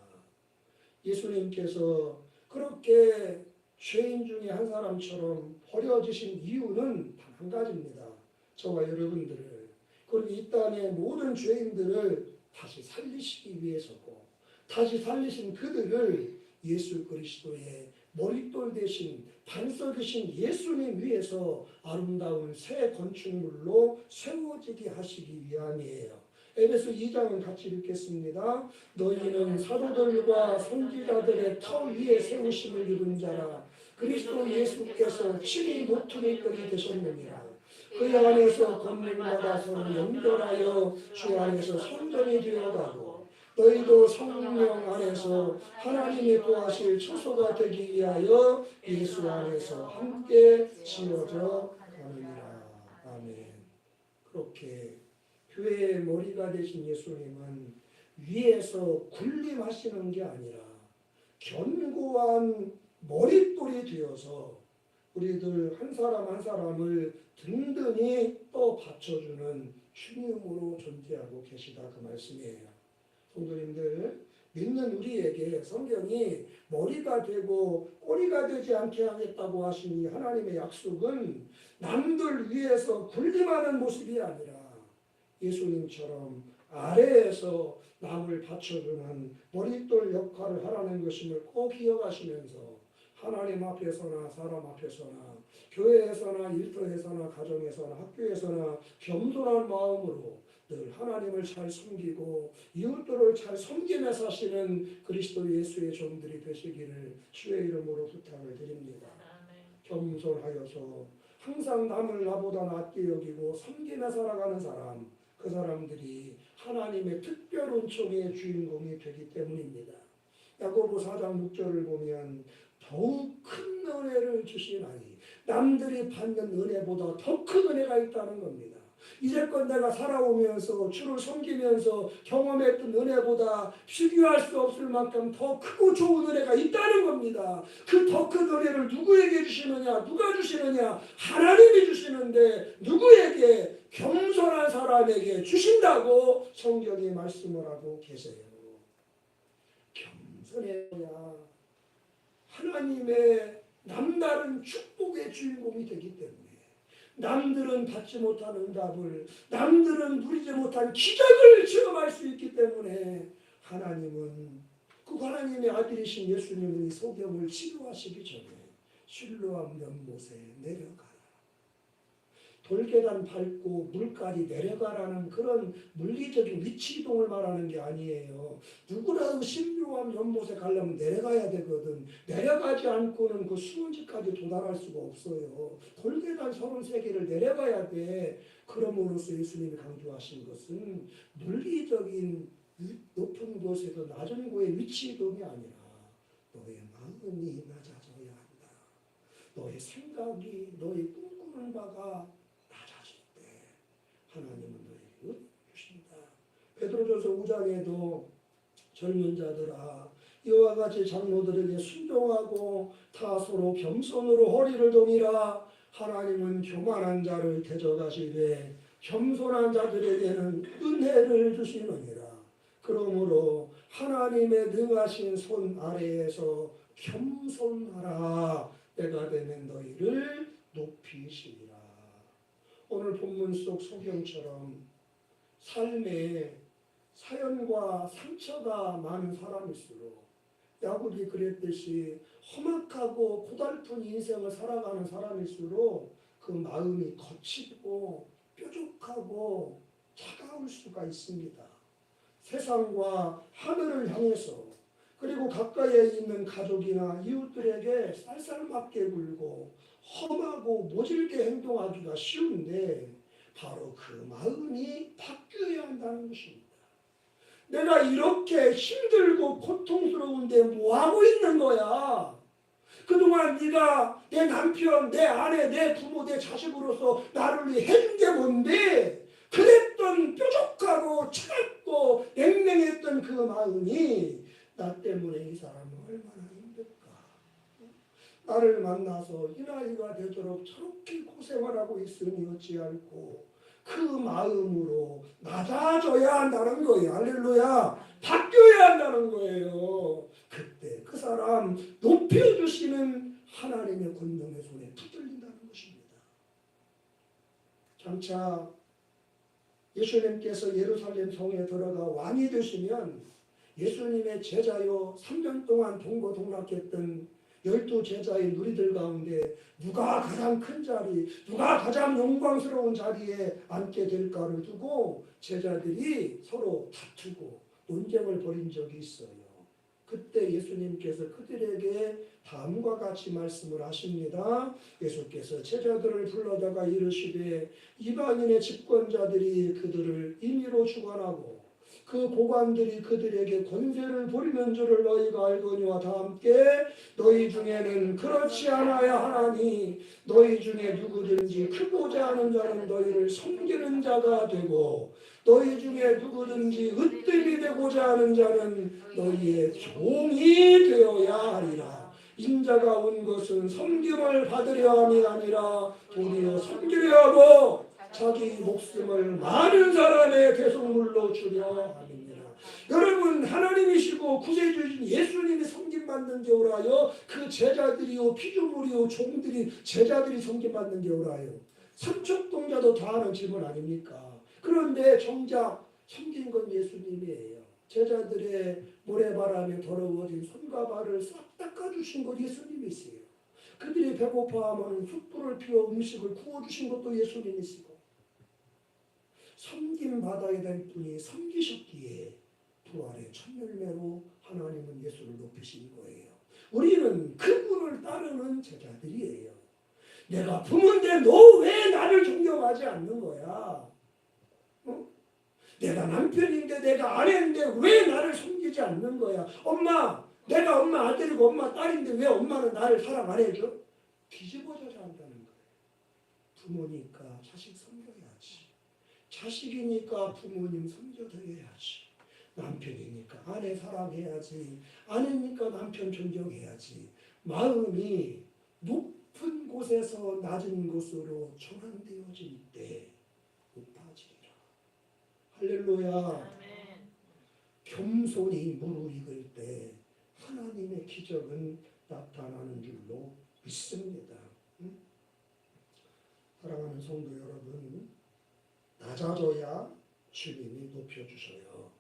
예수님께서 그렇게 죄인 중에 한 사람처럼 버려지신 이유는 단 한 가지입니다. 저와 여러분들을, 그리고 이 땅의 모든 죄인들을 다시 살리시기 위해서고, 다시 살리신 그들을 예수 그리스도의 머릿돌 대신 반석이신 예수님 위에서 아름다운 새 건축물로 세워지게 하시기 위함이에요. 에베소 2장은 같이 읽겠습니다. 너희는 사도들과 선지자들의 터 위에 세우심을 입은 자라. 그리스도 예수께서 친히 모퉁이돌이 되셨느니라. 그 안에서 건물마다 서로 연결하여 주 안에서 성전이 되어가고 너희도 성령 안에서 하나님이 구하실 처소가 되기 위하여 예수 안에서 함께 지어져 가느니라. 아멘. 그렇게 교회의 머리가 되신 예수님은 위에서 군림하시는 게 아니라 견고한 머릿돌이 되어서 우리들 한 사람 한 사람을 든든히 또 받쳐주는 주님으로 존재하고 계시다, 그 말씀이에요. 성도님들, 믿는 우리에게 성경이 머리가 되고 꼬리가 되지 않게 하겠다고 하신 이 하나님의 약속은 남들 위에서 군림하는 모습이 아니라 예수님처럼 아래에서 남을 받쳐주는 머릿돌 역할을 하라는 것임을 꼭 기억하시면서 하나님 앞에서나 사람 앞에서나 교회에서나 일터에서나 가정에서나 학교에서나 겸손한 마음으로 늘 하나님을 잘 섬기고 이웃들을 잘 섬기며 사시는 그리스도 예수의 종들이 되시기를 주의 이름으로 부탁을 드립니다. 겸손하여서 항상 남을 나보다 낮게 여기고 섬기며 살아가는 사람, 그 사람들이 하나님의 특별 은총의 주인공이 되기 때문입니다. 야고보 4장 6절을 보면 더욱 큰 은혜를 주시나니, 남들이 받는 은혜보다 더 큰 은혜가 있다는 겁니다. 이제껏 내가 살아오면서 주를 섬기면서 경험했던 은혜보다 비교할 수 없을 만큼 더 크고 좋은 은혜가 있다는 겁니다. 그 더 큰 은혜를 누구에게 주시느냐? 누가 주시느냐? 하나님이 주시는데 누구에게? 겸손한 사람에게 주신다고 성경이 말씀을 하고 계세요. 겸손해야 하나님의 남다른 축복의 주인공이 되기 때문에, 남들은 받지 못한 응답을, 남들은 누리지 못한 기적을 체험할 수 있기 때문에 하나님은, 그 하나님의 아들이신 예수님은 이 소경을 치료하시기 전에 실로암 연못에 내려가라, 돌계단 밟고 물깔이 내려가라는 그런 물리적인 위치 이동을 말하는 게 아니에요. 누구라도 신묘한 연못에 가려면 내려가야 되거든. 내려가지 않고는 그 수문지까지 도달할 수가 없어요. 돌계단 33개를 내려가야 돼. 그럼으로써 예수님이 강조하신 것은 물리적인 높은 곳에서 낮은 곳의 위치 이동이 아니라 너의 마음이 낮아져야 한다. 너의 생각이, 너의 꿈꾸는 바가 하나님은 너에게 주신다. 베드로전서 5장에도 젊은 자들아, 이와 같이 장로들에게 순종하고 다 서로 겸손으로 허리를 동이라. 하나님은 교만한 자를 대적하시되 겸손한 자들에게는 은혜를 주시느니라. 그러므로 하나님의 능하신 손 아래에서 겸손하라. 때가 되면 너희를 높이시리라. 오늘 본문 속 소경처럼 삶에 사연과 상처가 많은 사람일수록 야곱이 그랬듯이 험악하고 고달픈 인생을 살아가는 사람일수록 그 마음이 거칠고 뾰족하고 차가울 수가 있습니다. 세상과 하늘을 향해서 그리고 가까이에 있는 가족이나 이웃들에게 쌀쌀맞게 굴고 험하고 모질게 행동하기가 쉬운데 바로 그 마음이 바뀌어야 한다는 것입니다. 내가 이렇게 힘들고 고통스러운데 뭐하고 있는 거야? 그동안 네가 내 남편, 내 아내, 내 부모, 내 자식으로서 나를 위해 해준 게 뭔데? 그랬던 뾰족하고 차갑고 냉랭했던 그 마음이 나 때문에 이 사람은 얼마나 힘들까? 나를 만나서 이 나이가 되도록 저렇게 고생을 하고 있으니 어찌할꼬 그 마음으로 낮아져야 한다는 거예요. 할렐루야. 바뀌어야 한다는 거예요. 그때 그 사람 높여주시는 하나님의 권능의 손에 붙들린다는 것입니다. 장차 예수님께서 예루살렘 성에 들어가 왕이 되시면 예수님의 제자요 3년 동안 동고동락했던 12제자의 누리들 가운데 누가 가장 큰 자리, 누가 가장 영광스러운 자리에 앉게 될까를 두고 제자들이 서로 다투고 논쟁을 벌인 적이 있어요. 그때 예수님께서 그들에게 다음과 같이 말씀을 하십니다. 예수께서 제자들을 불러다가 이르시되 이방인의 집권자들이 그들을 임의로 주관하고 그 고관들이 그들에게 권세를 부리는 줄을 너희가 알거니와 다 함께 너희 중에는 그렇지 않아야 하나니 너희 중에 누구든지 크고자 하는 자는 너희를 섬기는 자가 되고 너희 중에 누구든지 으뜸이 되고자 하는 자는 너희의 종이 되어야 하리라. 인자가 온 것은 섬김을 받으려 함이 아니라 도리어 섬기려 하고 자기 목숨을 많은 사람의 대속물로 주려 함이니라. 여러분 하나님이시고 구세주이신 예수님이 섬김받는 데 오라요. 그 제자들이요 피조물이요 종들이 제자들이 섬김받는 데 오라요. 삼척동자도 다 하는 질문 아닙니까? 그런데 정작 섬긴 건 예수님이에요. 제자들의 모래바람에 더러워진 손과 발을 싹 닦아주신 건 예수님이세요. 그들이 배고파하면 숯불을 피워 음식을 구워주신 것도 예수님이시고 섬김받아야 될 분이 섬기셨기에 부활의 첫 열매로 하나님은 예수를 높이신 거예요. 우리는 그분을 따르는 제자들이에요. 내가 부모인데 너 왜 나를 존경하지 않는 거야? 내가 남편인데 내가 아내인데 왜 나를 섬기지 않는 거야? 엄마, 내가 엄마 아들이고 엄마 딸인데 왜 엄마는 나를 사랑 안 해줘? 뒤집어져야 한다는 거예요. 부모니까 자식 섬겨야지. 자식이니까 부모님 섬겨드려야지. 남편이니까 아내 사랑해야지. 아내니까 남편 존경해야지. 마음이 높은 곳에서 낮은 곳으로 전환되어질 때 높아지리라. 할렐루야. 겸손히 무르익을 때 하나님의 기적은 나타나는 줄로 믿습니다. 사랑하는 성도 여러분, 낮아져야 주님이 높여주셔요.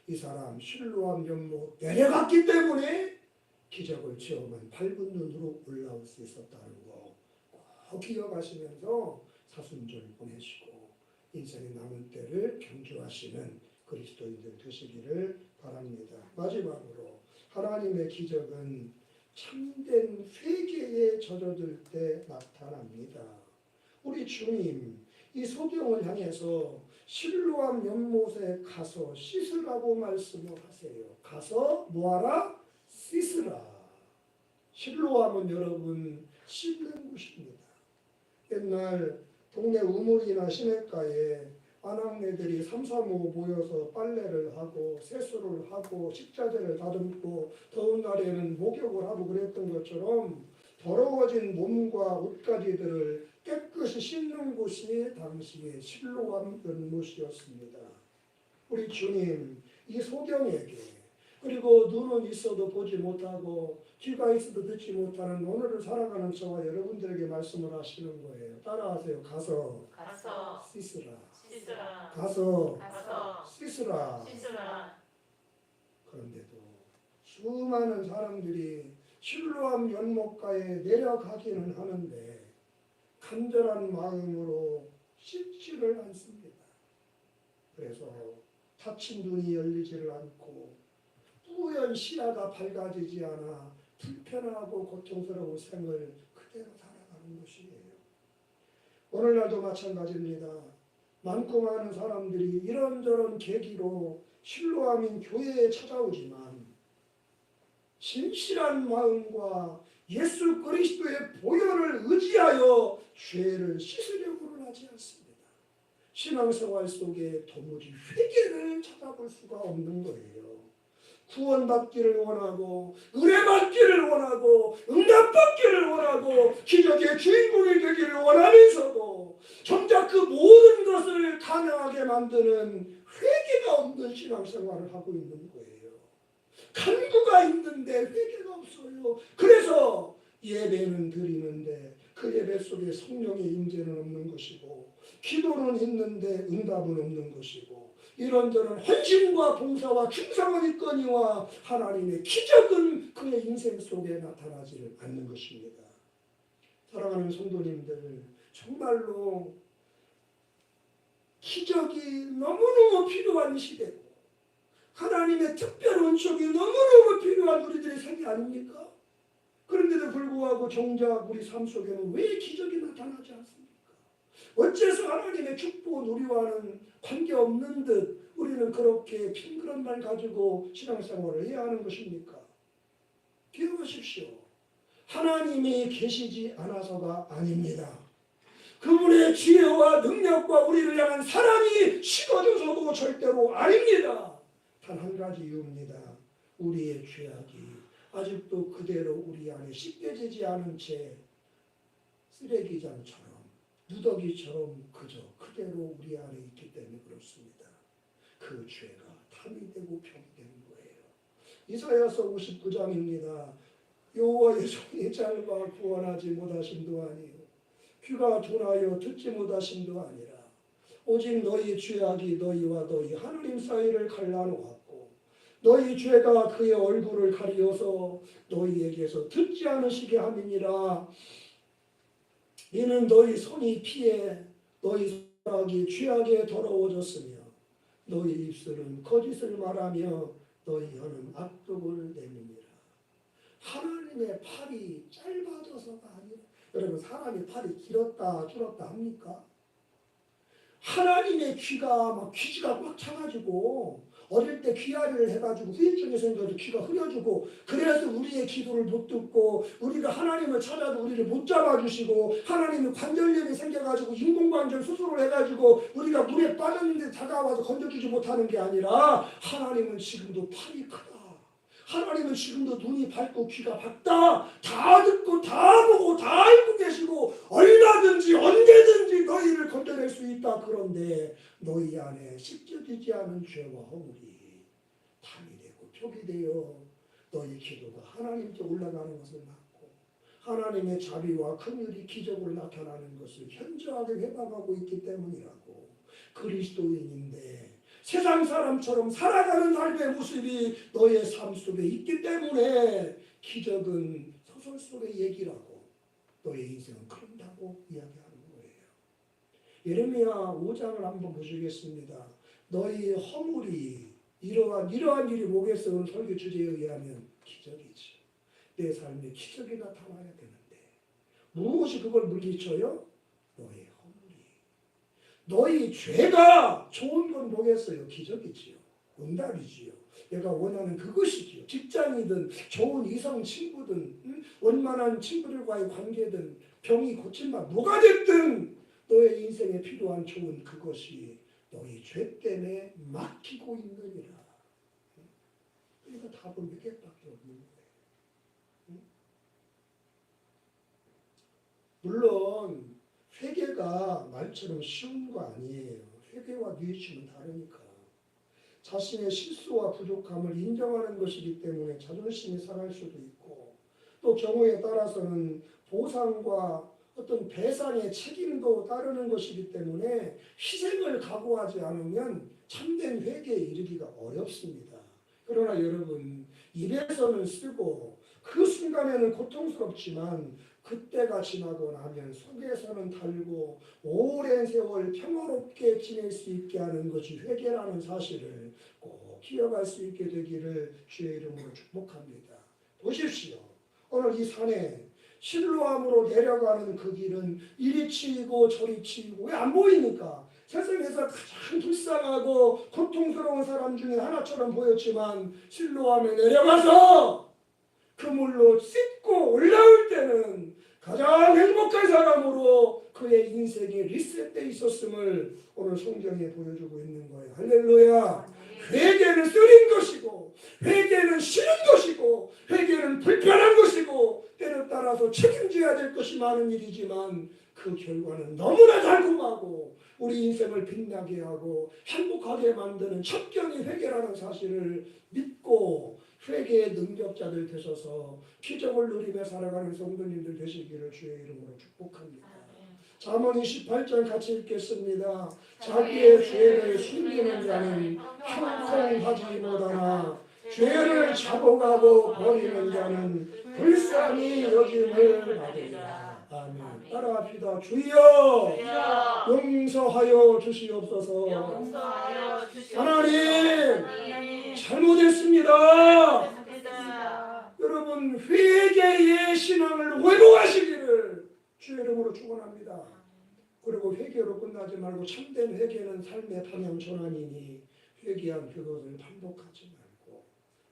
이 사람 실로암 연못 내려갔기 때문에 기적을 체험한 밝은 눈으로 올라올 수 있었다는 거 꼭 기억하시면서 사순절 보내시고 인생의 남은 때를 경주하시는 그리스도인들 되시기를 바랍니다. 마지막으로 하나님의 기적은 참된 회개에 젖어들 때 나타납니다. 우리 주님 이 소경을 향해서 실로암 연못에 가서 씻으라고 말씀을 하세요. 가서 뭐하라? 씻으라. 실로암은 여러분 씻는 곳입니다. 옛날 동네 우물이나 시냇가에 아낙네들이 3, 4, 5 모여서 빨래를 하고 세수를 하고 식자재를 다듬고 더운 날에는 목욕을 하고 그랬던 것처럼 더러워진 몸과 옷가지들을 깨끗이 씻는 곳이 연못이 당시의 실로암 연못이었습니다. 우리 주님 이 소경에게 그리고 눈은 있어도 보지 못하고 귀가 있어도 듣지 못하는 오늘을 살아가는 저와 여러분들에게 말씀을 하시는 거예요. 따라하세요. 가서 씻으라. 가서 씻으라. 그런데도 수많은 사람들이 실로암 연못가에 내려가기는 하는데 간절한 마음으로 씻지를 않습니다. 그래서 닫힌 눈이 열리지를 않고 뿌연 시야가 밝아지지 않아 불편하고 고통스러운 생을 그대로 살아가는 것이에요. 오늘날도 마찬가지입니다. 많고 많은 사람들이 이런저런 계기로 실로암인 교회에 찾아오지만 진실한 마음과 예수 그리스도의 보혈을 의지하여 죄를 씻으려고는 하지 않습니다. 신앙생활 속에 도무지 회개를 찾아볼 수가 없는 거예요. 구원받기를 원하고 은혜받기를 원하고 응답받기를 원하고 기적의 주인공이 되기를 원하면서도 정작 그 모든 것을 가능하게 만드는 회개가 없는 신앙생활을 하고 있는 거예요. 간구가 있는데 회개가 없어요. 그래서 예배는 드리는데 그 예배 속에 성령의 임재는 없는 것이고 기도는 있는데 응답은 없는 것이고 이런저런 헌신과 봉사와 충성은 있거니와 하나님의 기적은 그의 인생 속에 나타나지를 않는 것입니다. 사랑하는 성도님들, 정말로 기적이 너무너무 필요한 시대고 하나님의 특별 은총이 너무너무 필요한 우리들의 세계 아닙니까? 그런데도 불구하고 정작 우리 삶 속에는 왜 기적이 나타나지 않습니까? 어째서 하나님의 축복은 우리와는 관계없는 듯 우리는 그렇게 핑그런 말 가지고 신앙생활을 해야 하는 것입니까? 기억하십시오. 하나님이 계시지 않아서가 아닙니다. 그분의 지혜와 능력과 우리를 향한 사랑이 식어져서도 절대로 아닙니다. 단 한 가지 이유입니다. 우리의 죄악이 아직도 그대로 우리 안에 씻겨지지 않은 채 쓰레기장처럼 누더기처럼 그저 그대로 우리 안에 있기 때문에 그렇습니다. 그 죄가 탐이 되고 병이 되는 거예요. 이사야서 59장입니다. 여호와의 손이 짧아 구원하지 못하심도 아니요 귀가 둔하여 듣지 못하심도 아니라 오직 너희 죄악이 너희와 너희 하나님 사이를 갈라놓았고 너희 죄가 그의 얼굴을 가리어서 너희에게서 듣지 않으시게 함이니라. 이는 너희 손이 피해 너희 손가락이 죄악에 더러워졌으며 너희 입술은 거짓을 말하며 너희 혀는 악독을 내미니라. 하나님의 팔이 짧아져서가 아니라 여러분 사람이 팔이 길었다 줄었다 합니까? 하나님의 귀가 막 귀지가 꽉 차가지고 어릴 때 귀앓이를 해가지고 후유증이 생겨서 귀가 흐려지고 그래서 우리의 기도를 못 듣고 우리가 하나님을 찾아도 우리를 못 잡아주시고 하나님의 관절염이 생겨가지고 인공관절 수술을 해가지고 우리가 물에 빠졌는데 다가와서 건져주지 못하는 게 아니라 하나님은 지금도 팔이 크다. 하나님은 지금도 눈이 밝고 귀가 밝다. 다 듣고 다 보고 다 알고 계시고 얼마든지 언제든지 너희를 건져낼 수 있다. 그런데 너희 안에 씻겨지지 않은 죄와 허물이 탐이 되고 표기 되어 너희 기도가 하나님께 올라가는 것을 막고 하나님의 자비와 긍휼이 기적으로 나타나는 것을 현저하게 회방하고 있기 때문이라고. 그리스도인인데 세상 사람처럼 살아가는 삶의 모습이 너의 삶 속에 있기 때문에 기적은 소설 속의 얘기라고 너의 인생은 그런다고 이야기하는 거예요. 예레미야 5장을 한번 보시겠습니다. 너희 허물이 이러한 일이 뭐겠어? 오늘 설교 주제에 의하면 기적이죠. 내 삶에 기적이 나타나야 되는데 무엇이 그걸 물리쳐요? 너의 너희 죄가 좋은 건 뭐겠어요? 기적이지요. 응답이지요. 내가 원하는 그것이지요. 직장이든 좋은 이성 친구든 원만한 친구들과의 관계든 병이 고침만 뭐가 됐든 너의 인생에 필요한 좋은 그것이 너희 죄 때문에 막히고 있느니라. 그러니까 답은 몇 개밖에 없는 거예요. 물론 회개가 말처럼 쉬운 거 아니에요. 회개와 뉘우침은 다르니까. 자신의 실수와 부족함을 인정하는 것이기 때문에 자존심이 상할 수도 있고, 또 경우에 따라서는 보상과 어떤 배상의 책임도 따르는 것이기 때문에 희생을 각오하지 않으면 참된 회개에 이르기가 어렵습니다. 그러나 여러분, 입에서는 쓰고 그 순간에는 고통스럽지만 그때가 지나고 나면 속에서는 달고 오랜 세월 평화롭게 지낼 수 있게 하는 것이 회개라는 사실을 꼭 기억할 수 있게 되기를 주의 이름으로 축복합니다. 보십시오. 오늘 이 산에 실로암으로 내려가는 그 길은 이리 치이고 저리 치이고 왜 안 보입니까? 세상에서 가장 불쌍하고 고통스러운 사람 중에 하나처럼 보였지만 실로암에 내려가서 그 물로 씻고 올라올 때는 가장 행복한 사람으로 그의 인생이 리셋돼 있었음을 오늘 성경에 보여주고 있는 거예요. 할렐루야. 회개는 쓰린 것이고 회개는 싫은 것이고 회개는 불편한 것이고 때를 따라서 책임져야 될 것이 많은 일이지만 그 결과는 너무나 달콤하고 우리 인생을 빛나게 하고 행복하게 만드는 첩경이 회개라는 사실을 믿고 회개의 능력자들 되셔서 기적을 누리며 살아가는 성도님들 되시기를 주의 이름으로 축복합니다. 잠언 28장 같이 읽겠습니다. 자기의 죄를 숨기는 자는 형통하지 못하나 죄를 자복하고 버리는 자는 불쌍히 여김을 받으리라. 아멘. 따라합시다. 주여 용서하여 주시옵소서. 하나님 잘못했습니다. 여러분 회개의 신앙을 회복하시기를 주의 이름으로 축원합니다. 그리고 회개로 끝나지 말고 참된 회개는 삶의 방향 전환이니 회개한 그것을 반복하지 말고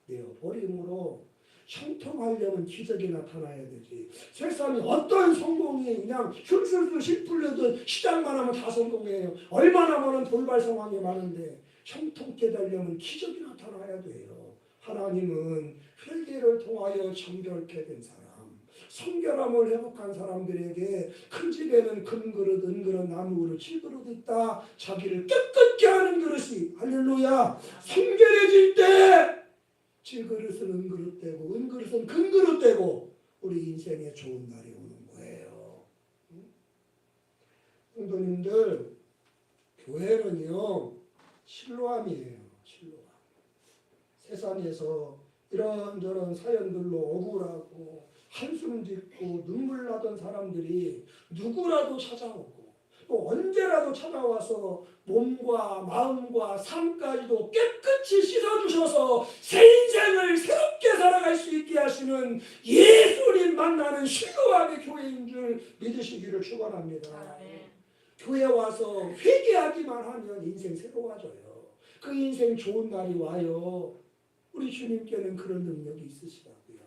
내어버림으로 형통하려면 기적이 나타나야 되지. 세상에 어떤 성공이 그냥 술술술 실 시작만 하면 다 성공해요. 얼마나 많은 돌발 상황이 많은데 형통케 되려면 기적이 나타나야 돼요. 하나님은 회개를 통하여 정결케 된 사람, 성결함을 회복한 사람들에게 큰 집에는 금그릇, 은그릇, 나무그릇, 질그릇 있다. 자기를 깨끗게 하는 그릇이 할렐루야. 성결해질 때 질그릇은 은그릇 되고 은그릇은 금그릇 되고 우리 인생에 좋은 날이 오는 거예요. 성도님들, 교회는요 실로암이에요. 실로암. 세상에서 이런저런 사연들로 억울하고 한숨 짓고 눈물 나던 사람들이 누구라도 찾아오고 또 언제라도 찾아와서 몸과 마음과 삶까지도 깨끗이 씻어주셔서 새 인생을 새롭게 살아갈 수 있게 하시는 예수님 만나는 실로암의 교회인 줄 믿으시기를 축원합니다. 교회 와서 회개하기만 하면 인생 새로워져요. 그 인생 좋은 날이 와요. 우리 주님께는 그런 능력이 있으시다고요.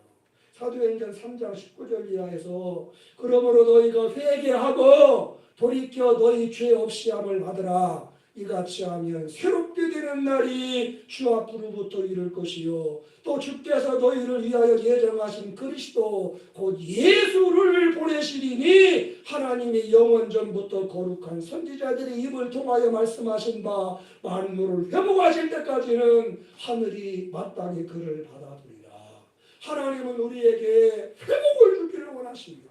사도행전 3장 19절 이하에서 그러므로 너희가 회개하고 돌이켜 너희 죄 없이 함을 받으라. 이같이 하면 새롭게 되는 날이 주 앞으로부터 이를 것이요 또 주께서 너희를 위하여 예정하신 그리스도 곧 예수를 보내시리니 하나님이 영원 전부터 거룩한 선지자들의 입을 통하여 말씀하신 바 만물을 회복하실 때까지는 하늘이 마땅히 그를 받아들이라. 하나님은 우리에게 회복을 주기를 원하십니다.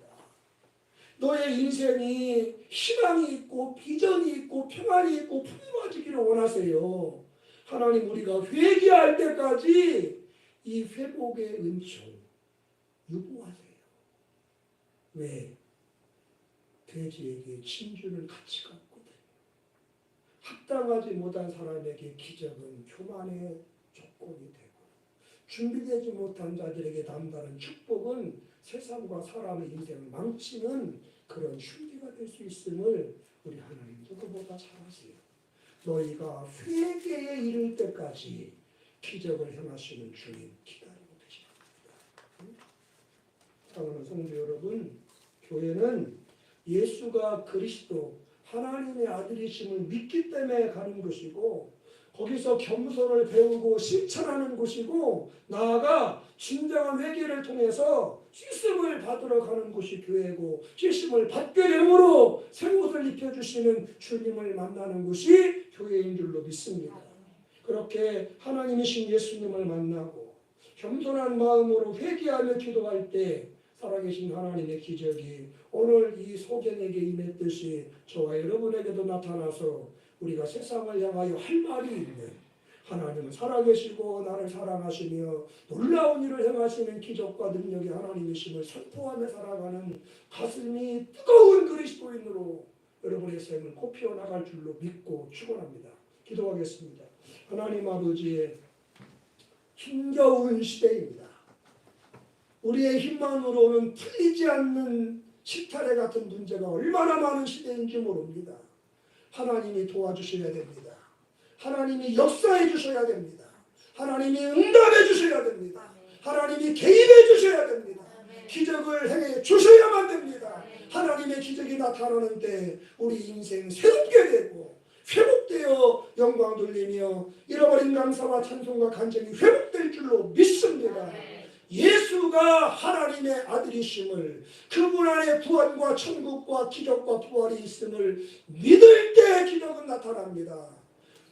너의 인생이 희망이 있고 비전이 있고 평안이 있고 풍요로워지기를 원하세요. 하나님 우리가 회개할 때까지 이 회복의 은총 유보하세요. 왜? 돼지에게 진주를 같이 갖거든. 합당하지 못한 사람에게 기적은 교만의 조건이 되고 준비되지 못한 자들에게 남다른 축복은 세상과 사람의 인생을 망치는 그런 흉기가 될 수 있음을 우리 하나님 누구보다 잘 아세요. 너희가 회개에 이를 때까지 기적을 행하시는 주님 기다리고 계십니다. 사랑하는 성도 여러분, 교회는 예수가 그리스도 하나님의 아들이심을 믿기 때문에 가는 것이고 거기서 겸손을 배우고 실천하는 곳이고 나아가 진정한 회개를 통해서 씻음을 받으러 가는 곳이 교회고 씻음을 받게 됨으로 새 옷을 입혀주시는 주님을 만나는 곳이 교회인 줄로 믿습니다. 그렇게 하나님이신 예수님을 만나고 겸손한 마음으로 회개하며 기도할 때 살아계신 하나님의 기적이 오늘 이 소경에게 임했듯이 저와 여러분에게도 나타나서 우리가 세상을 향하여 할 말이 있는 하나님은 살아계시고 나를 사랑하시며 놀라운 일을 행하시는 기적과 능력의 하나님이심을 선포하며 살아가는 가슴이 뜨거운 그리스도인으로 여러분의 삶을 꽃피워 나갈 줄로 믿고 축원합니다. 기도하겠습니다. 하나님 아버지의 힘겨운 시대입니다. 우리의 힘만으로는 풀리지 않는 식탈에 같은 문제가 얼마나 많은 시대인지 모릅니다. 하나님이 도와주셔야 됩니다. 하나님이 역사해 주셔야 됩니다. 하나님이 응답해 주셔야 됩니다. 하나님이 개입해 주셔야 됩니다. 기적을 행해 주셔야만 됩니다. 하나님의 기적이 나타나는 때 우리 인생 새롭게 되고 회복되어 영광 돌리며 잃어버린 감사와 찬송과 간증이 회복될 줄로 믿습니다. 예수가 하나님의 아들이심을 그분 안에 구원과 천국과 기적과 부활이 있음을 믿을 때 기적은 나타납니다.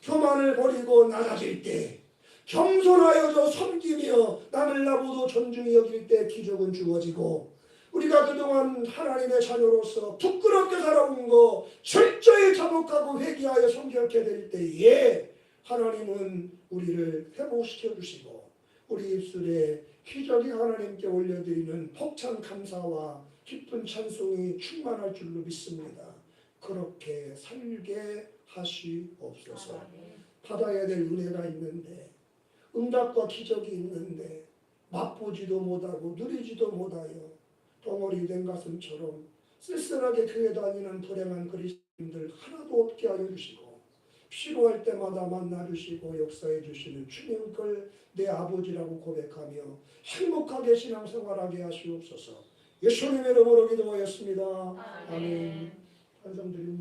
교만을 버리고 낮아질 때 겸손하여져 섬기며 남을 나보고 존중히 여길 때 기적은 주어지고 우리가 그동안 하나님의 자녀로서 부끄럽게 살아온 거 철저히 자복하고 회개하여 성결케 될 때에 하나님은 우리를 회복시켜 주시고 우리 입술에 기적이 하나님께 올려드리는 벅찬 감사와 기쁜 찬송이 충만할 줄로 믿습니다. 그렇게 살게 하시옵소서. 받아야 될 은혜가 있는데 응답과 기적이 있는데 맛보지도 못하고 누리지도 못하여 덩어리 된 가슴처럼 쓸쓸하게 교회 다니는 불행한 그리스도인들 하나도 없게 하여 주시고 필요할 때마다 만나주시고 역사해 주시는 주님 걸 내 아버지라고 고백하며 행복하게 신앙생활하게 하시옵소서. 예수님의 이름으로 기도하였습니다. 아멘. 찬송 드립니다.